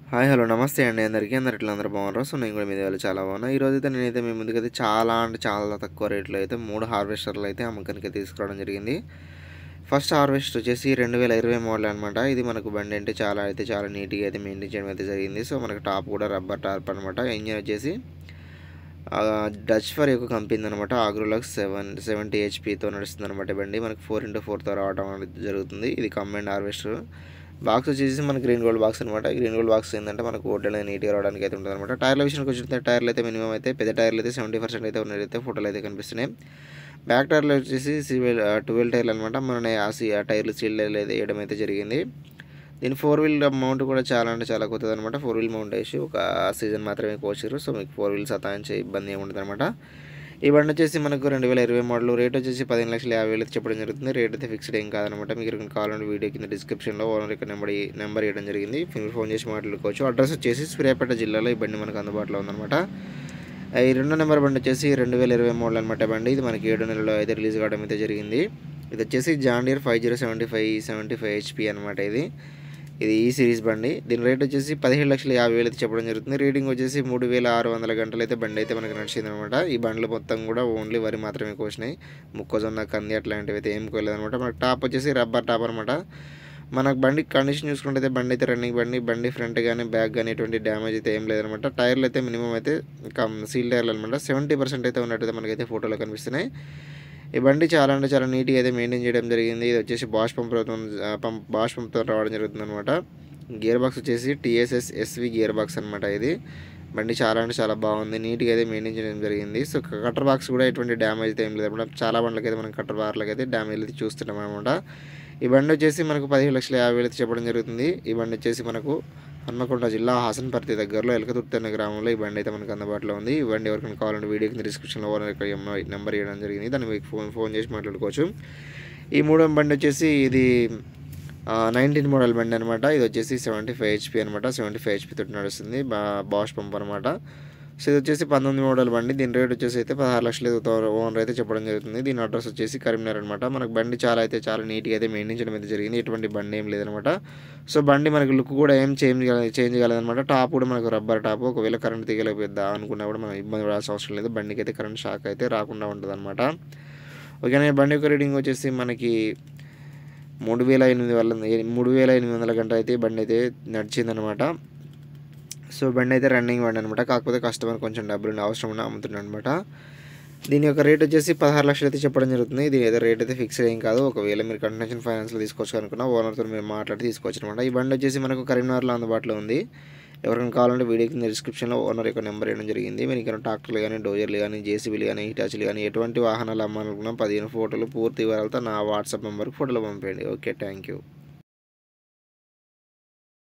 Hi hello నమస్తే అండి అందరికీ అందరూ బాగున్నారు. సో నేను కూడా మీ వాళ్ళు చాలా బాగున్నా. ఈరోజైతే నేనైతే మీ ముందుకైతే చాలా అంటే చాలా తక్కువ రేట్లో అయితే 3 హార్వెస్టర్లు అయితే అమ్మకానికి తీసుకురావడం జరిగింది. ఫస్ట్ హార్వెస్ట్ వచ్చేసి 2020 మోడల్ అనమాట. ఇది మనకు బండి అంటే చాలా నీట్గా అయితే మెయింటైన్ చేయడం అయితే జరిగింది. సో మనకు టాప్ కూడా రబ్బర్ టాప్ అనమాట. ఇంజిన్ వచ్చేసి డచ్ ఫర్ యొక్క కంపెనీ అనమాట. ఆగ్రోలక్స్ 770 హెచ్పితో నడుస్తుంది అనమాట. బండి మనకు 4x4తో రావడం అనేది జరుగుతుంది. ఇది కంబైన్డ్ హార్వెస్టర్. బాక్స్ వచ్చేసి మన గ్రీన్ గోల్డ్ బాక్స్ అనమాట. గ్రీన్ గోల్డ్ బాక్స్ ఏంటంటే మనకు ఓడ్లు నీట్గా రావడానికి అయితే ఉంటుంది అనమాట. టైర్ల విషయానికి వచ్చిన టైర్లు అయితే మినిమం అయితే పెద్ద టైర్లు అయితే 70% అయితే ఉన్నదైతే ఫోటోలు అయితే కనిపిస్తున్నాయి. బ్యాక్ టైర్లు వచ్చేసి 12 టైర్లు అనమాట. మన ఆ టైర్లు సీల్ అయితే వేయడం అయితే జరిగింది. దీని 4 వీల్ మౌంట్ కూడా చాలా అంటే చాలా కొత్తది అనమాట. 4 వీల్ మౌంట్ వేసి ఒక సీజన్ మాత్రమే కోసారు. సో మీకు 4 వీల్ సతాయించే ఇబ్బంది ఏమి ఉండదు అనమాట. ఈ బండి వచ్చేసి మనకు 2020 మోడల్. రేట్ వచ్చేసి 15,50,000 చెప్పడం జరుగుతుంది. రేట్ అయితే ఫిక్స్డ్ ఏం కాదనమాట. మీకు కావాలంటే వీడియో కింద డిస్క్రిప్షన్లో ఓనర్ యొక్క నెంబర్ ఇవ్వడం జరిగింది. మీరు ఫోన్ చేసి మాట్లాడుకోవచ్చు. అడ్రస్ వచ్చేసి సూర్యాపేట జిల్లాలో ఈ బండి మనకు అందుబాటులో ఉందన్నమాట. ఈ రెండో నెంబర్ బండి వచ్చేసి 2020 మోడల్ అనమాట. బండి ఇది మనకి 7 నెలల్లో అయితే రిలీజ్ కావడం అయితే జరిగింది. ఇది వచ్చేసి జాన్ డీర్ 5075 హెచ్పి అనమాట. ఇది ఈ సిరీస్ బండి. దీని రేట్ వచ్చేసి 17,50,000 అయితే చెప్పడం జరుగుతుంది. రీడింగ్ వచ్చేసి 3,600 గంటలు అయితే బండి అయితే మనకు నడిచింది అనమాట. ఈ బండ్లు మొత్తం కూడా ఓన్లీ వరి మాత్రమే కోసినాయి. మొక్కజొన్న, కంది అట్లాంటివి అయితే ఏం కోయలేదు అనమాట. మనకు టాప్ వచ్చేసి రబ్బర్ టాప్ అనమాట. మనకు బండి కండిషన్ చూసుకుంటే బండి అయితే రన్నింగ్ బండి ఫ్రంట్ కానీ బ్యాక్ కానీ ఎటువంటి డ్యామేజ్ అయితే ఏం లేదనమాట. టైర్లు అయితే మినిమం అయితే సీల్ టైర్లు అనమాట. 70% అయితే ఉన్నట్టయితే మనకైతే ఫోటోలో కనిపిస్తున్నాయి. ఈ బండి చాలా అంటే చాలా నీట్గా అయితే మెయింటైన్ చేయడం జరిగింది. ఇది వచ్చేసి బాష్ పంప్తో రావడం జరుగుతుంది అనమాట. గేర్ బాక్స్ వచ్చేసి టీఎస్ఎస్ ఎస్వి గేర్ బాక్స్ అనమాట. ఇది బండి చాలా అంటే చాలా బాగుంది. నీట్గా అయితే మెయింటైన్ చేయడం జరిగింది. సో కటర్ బాక్స్ కూడా ఎటువంటి డ్యామేజ్ అయితే ఏం లేదు అనమాట. చాలా బండ్లకి అయితే మనం కటర్ బార్లకి అయితే డ్యామేజ్ అయితే చూస్తున్నాం అనమాట. ఈ బండి వచ్చేసి మనకు 15,50,000 అయితే చెప్పడం జరుగుతుంది. ఈ బండి వచ్చేసి మనకు హన్మకొండ జిల్లా హాసన్పర్తి దగ్గరలో ఎలకతుర్తి అనే గ్రామంలో ఈ బండి అయితే మనకు అందుబాటులో ఉంది. ఈ బండి ఎవరికైనా కావాలంటే వీడియో కింద డిస్క్రిప్షన్లో నెంబర్ ఇవ్వడం జరిగింది. దాన్ని మీకు ఫోన్ చేసి మాట్లాడుకోవచ్చు. ఈ మూడో బండి వచ్చేసి ఇది 19 మోడల్ బండి అనమాట. ఇది వచ్చేసి 75 హెచ్పి అనమాట. 75 హెచ్పి తోటి నడుస్తుంది. బాష్ పంప్ అనమాట. సో ఇది వచ్చేసి 19 మోడల్ బండి. దీని రేట్ వచ్చేసి అయితే 16,00,000 ఓనర్ అయితే చెప్పడం జరుగుతుంది. దీని అడ్రస్ వచ్చేసి కరీంనగర్ అనమాట. మనకు బండి చాలా నీట్గా అయితే మెయింటైన్ చేయడం అయితే జరిగింది. ఎటువంటి బండి ఏం లేదనమాట. సో బండి మనకు లుక్ కూడా ఏం చేంజ్ కాలేదనమాట. టాప్ కూడా మనకు రబ్బర్ టాప్. ఒకవేళ కరెంట్ తీగలేదా అనుకున్నా కూడా మనం ఇబ్బంది పడాల్సిన అవసరం లేదు. బండికి అయితే కరెంట్ షాక్ అయితే రాకుండా ఉంటుంది అనమాట. ఓకేనా. బండి యొక్క రీడింగ్ వచ్చేసి మనకి 3,800 గంటలు అయితే బండి అయితే నడిచిందనమాట. సో బండి అయితే రన్నింగ్ బండి అనమాట. కాకపోతే కస్టమర్ కొంచెం డబ్బులు అవసరం ఉన్న అమ్ముతున్నాడు అనమాట. దీని యొక్క రేట్ వచ్చేసి 16,00,000 అయితే చెప్పడం జరుగుతుంది. దీని ఏదో రేట్ అయితే ఫిక్స్డ్ ఏం కాదు. ఒకవేళ మీరు కంటిన్యూషన్ ఫైనాన్స్లో తీసుకోవచ్చు అనుకున్నా ఓనర్తో మీరు మాట్లాడి తీసుకోవచ్చు అనమాట. ఈ బండి వచ్చేసి మనకు కరీంనగర్లో అందుబాటులో ఉంది. ఎవరికైనా కావాలంటే వీడియో కింద డిస్క్రిప్షన్లో ఓనర్ యొక్క నెంబర్ ఇవ్వడం జరిగింది. మీరు ఇంకా ట్రాక్టర్లు కానీ, డోజర్లు కానీ, జేసీబీలు కానీ, హిటాచీలు కానీ ఎటువంటి వాహనాలు అమ్మాలనుకున్నా 15 ఫోటోలు పూర్తి వివరాలతో నా వాట్సాప్ నెంబర్కి ఫోటోలు పంపేయండి. Okay, thank you.